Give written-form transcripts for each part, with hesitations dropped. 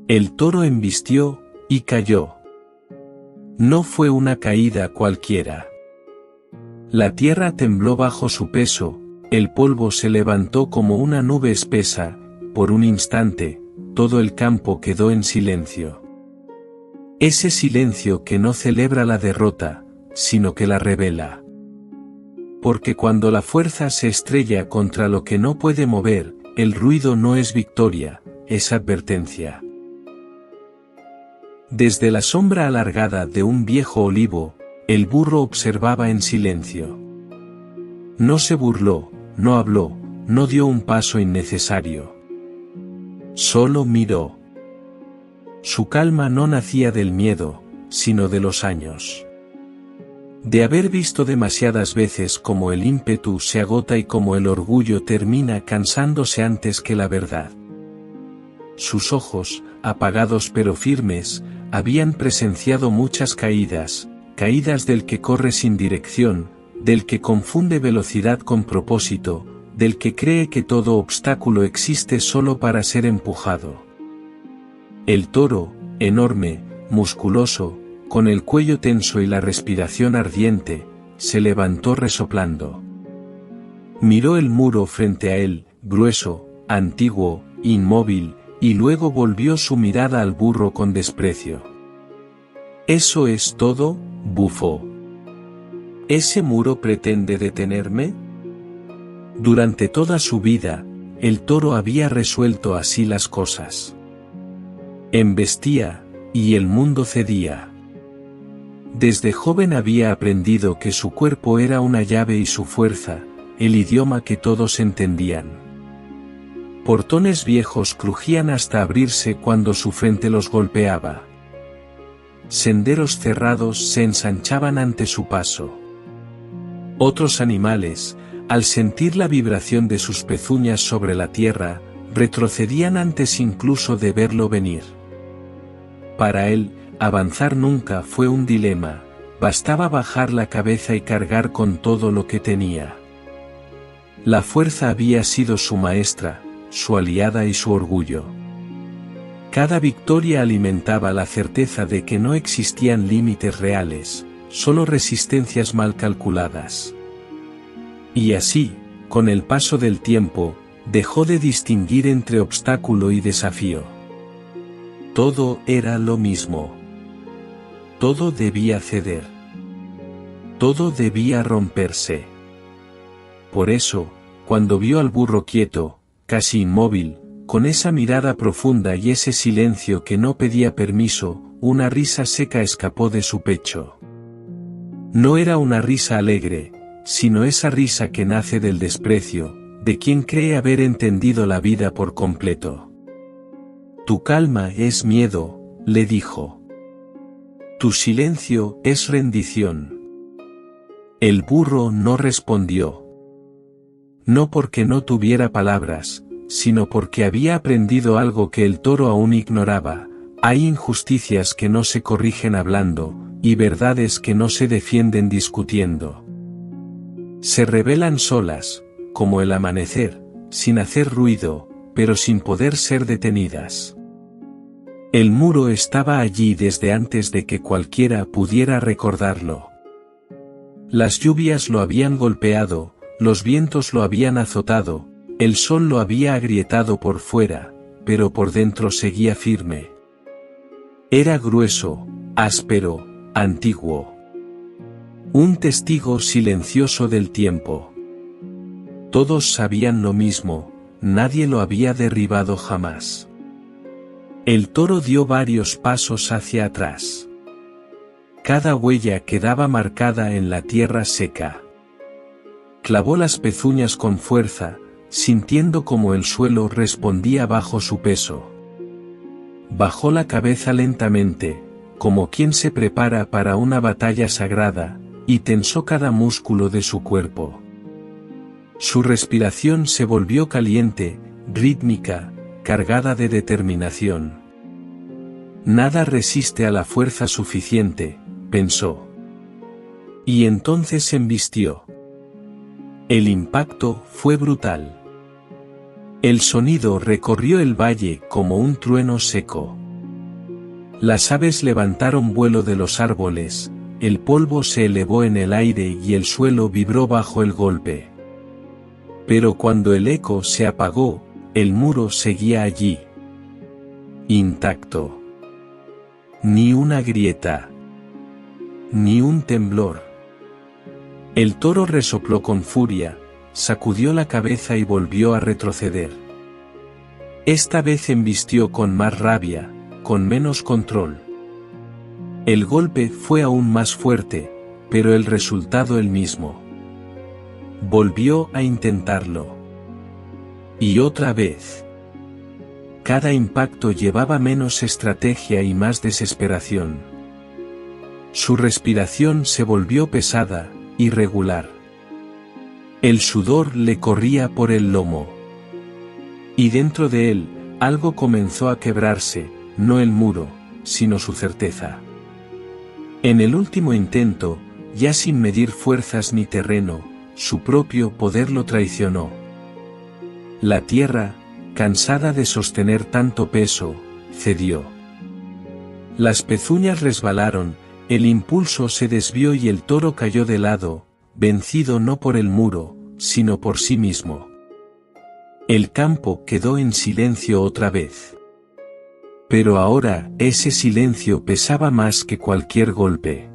El toro embistió, y cayó. No fue una caída cualquiera. La tierra tembló bajo su peso, el polvo se levantó como una nube espesa, por un instante, todo el campo quedó en silencio. Ese silencio que no celebra la derrota, sino que la revela. Porque cuando la fuerza se estrella contra lo que no puede mover, el ruido no es victoria, es advertencia. Desde la sombra alargada de un viejo olivo, el burro observaba en silencio. No se burló, no habló, no dio un paso innecesario. Solo miró. Su calma no nacía del miedo, sino de los años. De haber visto demasiadas veces cómo el ímpetu se agota y cómo el orgullo termina cansándose antes que la verdad. Sus ojos, apagados pero firmes, habían presenciado muchas caídas, caídas del que corre sin dirección, del que confunde velocidad con propósito, del que cree que todo obstáculo existe solo para ser empujado. El toro, enorme, musculoso, con el cuello tenso y la respiración ardiente, se levantó resoplando. Miró el muro frente a él, grueso, antiguo, inmóvil, y luego volvió su mirada al burro con desprecio. ¿Eso es todo?, bufó. ¿Ese muro pretende detenerme? Durante toda su vida, el toro había resuelto así las cosas. Embestía, y el mundo cedía. Desde joven había aprendido que su cuerpo era una llave y su fuerza, el idioma que todos entendían. Portones viejos crujían hasta abrirse cuando su frente los golpeaba. Senderos cerrados se ensanchaban ante su paso. Otros animales, al sentir la vibración de sus pezuñas sobre la tierra, retrocedían antes incluso de verlo venir. Para él, avanzar nunca fue un dilema, bastaba bajar la cabeza y cargar con todo lo que tenía. La fuerza había sido su maestra, su aliada y su orgullo. Cada victoria alimentaba la certeza de que no existían límites reales, solo resistencias mal calculadas. Y así, con el paso del tiempo, dejó de distinguir entre obstáculo y desafío. Todo era lo mismo. Todo debía ceder. Todo debía romperse. Por eso, cuando vio al burro quieto, casi inmóvil, con esa mirada profunda y ese silencio que no pedía permiso, una risa seca escapó de su pecho. No era una risa alegre, sino esa risa que nace del desprecio, de quien cree haber entendido la vida por completo. Tu calma es miedo, le dijo. Tu silencio es rendición. El burro no respondió. No porque no tuviera palabras, sino porque había aprendido algo que el toro aún ignoraba: hay injusticias que no se corrigen hablando, y verdades que no se defienden discutiendo. Se revelan solas, como el amanecer, sin hacer ruido, pero sin poder ser detenidas. El muro estaba allí desde antes de que cualquiera pudiera recordarlo. Las lluvias lo habían golpeado, los vientos lo habían azotado, el sol lo había agrietado por fuera, pero por dentro seguía firme. Era grueso, áspero, antiguo. Un testigo silencioso del tiempo. Todos sabían lo mismo, nadie lo había derribado jamás. El toro dio varios pasos hacia atrás. Cada huella quedaba marcada en la tierra seca. Clavó las pezuñas con fuerza, sintiendo como el suelo respondía bajo su peso. Bajó la cabeza lentamente, como quien se prepara para una batalla sagrada, y tensó cada músculo de su cuerpo. Su respiración se volvió caliente, rítmica, cargada de determinación. Nada resiste a la fuerza suficiente, pensó. Y entonces embistió. El impacto fue brutal. El sonido recorrió el valle como un trueno seco. Las aves levantaron vuelo de los árboles, el polvo se elevó en el aire y el suelo vibró bajo el golpe. Pero cuando el eco se apagó, el muro seguía allí, intacto. Ni una grieta, ni un temblor. El toro resopló con furia, sacudió la cabeza y volvió a retroceder. Esta vez embistió con más rabia, con menos control. El golpe fue aún más fuerte, pero el resultado el mismo. Volvió a intentarlo. Y otra vez. Cada impacto llevaba menos estrategia y más desesperación. Su respiración se volvió pesada, irregular. El sudor le corría por el lomo. Y dentro de él, algo comenzó a quebrarse, no el muro, sino su certeza. En el último intento, ya sin medir fuerzas ni terreno, su propio poder lo traicionó. La tierra, cansada de sostener tanto peso, cedió. Las pezuñas resbalaron, el impulso se desvió y el toro cayó de lado, vencido no por el muro, sino por sí mismo. El campo quedó en silencio otra vez. Pero ahora ese silencio pesaba más que cualquier golpe.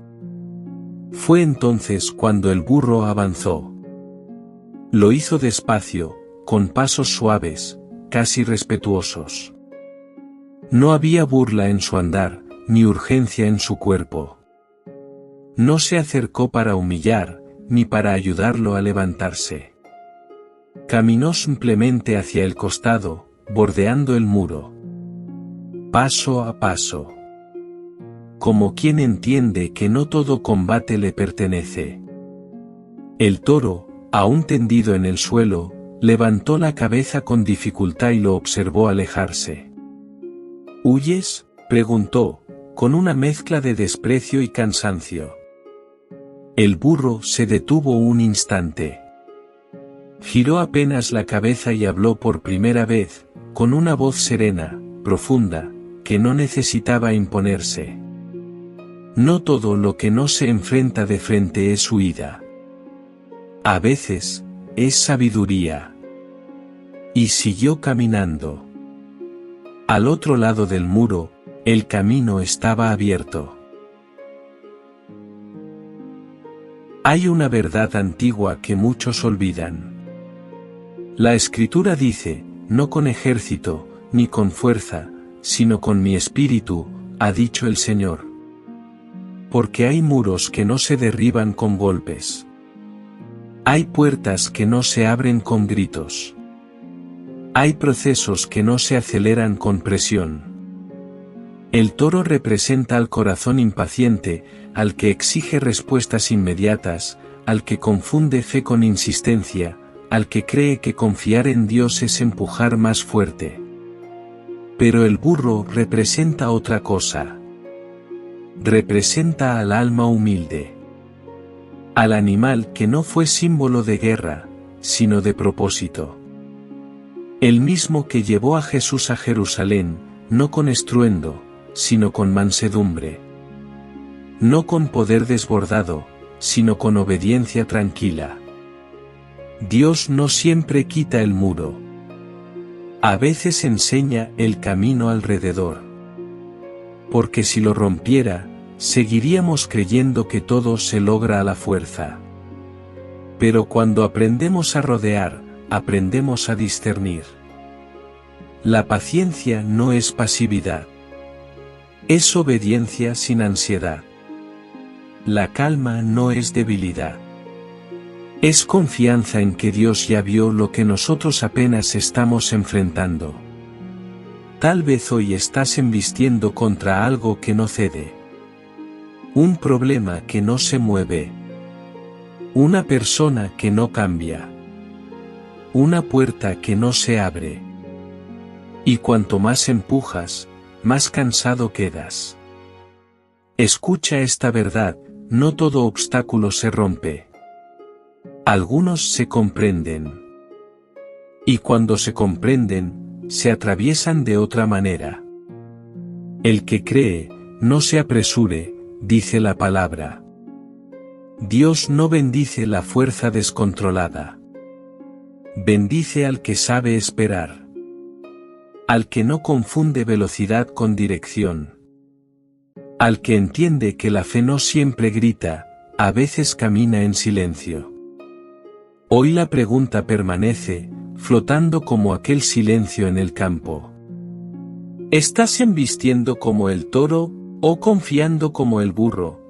Fue entonces cuando el burro avanzó. Lo hizo despacio, con pasos suaves, casi respetuosos. No había burla en su andar, ni urgencia en su cuerpo. No se acercó para humillar, ni para ayudarlo a levantarse. Caminó simplemente hacia el costado, bordeando el muro. Paso a paso. Como quien entiende que no todo combate le pertenece. El toro, aún tendido en el suelo, levantó la cabeza con dificultad y lo observó alejarse. ¿Huyes?, preguntó, con una mezcla de desprecio y cansancio. El burro se detuvo un instante. Giró apenas la cabeza y habló por primera vez, con una voz serena, profunda, que no necesitaba imponerse. No todo lo que no se enfrenta de frente es huida. A veces, es sabiduría. Y siguió caminando. Al otro lado del muro, el camino estaba abierto. Hay una verdad antigua que muchos olvidan. La Escritura dice, no con ejército, ni con fuerza, sino con mi espíritu, ha dicho el Señor. Porque hay muros que no se derriban con golpes. Hay puertas que no se abren con gritos. Hay procesos que no se aceleran con presión. El toro representa al corazón impaciente, al que exige respuestas inmediatas, al que confunde fe con insistencia, al que cree que confiar en Dios es empujar más fuerte. Pero el burro representa otra cosa. Representa al alma humilde. Al animal que no fue símbolo de guerra, sino de propósito. El mismo que llevó a Jesús a Jerusalén, no con estruendo, sino con mansedumbre. No con poder desbordado, sino con obediencia tranquila. Dios no siempre quita el muro. A veces enseña el camino alrededor. Porque si lo rompiera, seguiríamos creyendo que todo se logra a la fuerza. Pero cuando aprendemos a rodear, aprendemos a discernir. La paciencia no es pasividad. Es obediencia sin ansiedad. La calma no es debilidad. Es confianza en que Dios ya vio lo que nosotros apenas estamos enfrentando. Tal vez hoy estás embistiendo contra algo que no cede. Un problema que no se mueve. Una persona que no cambia. Una puerta que no se abre. Y cuanto más empujas, más cansado quedas. Escucha esta verdad, no todo obstáculo se rompe. Algunos se comprenden. Y cuando se comprenden, se atraviesan de otra manera. El que cree, no se apresure, dice la palabra. Dios no bendice la fuerza descontrolada. Bendice al que sabe esperar. Al que no confunde velocidad con dirección. Al que entiende que la fe no siempre grita, a veces camina en silencio. Hoy la pregunta permanece, flotando como aquel silencio en el campo. ¿Estás embistiendo como el toro, o confiando como el burro,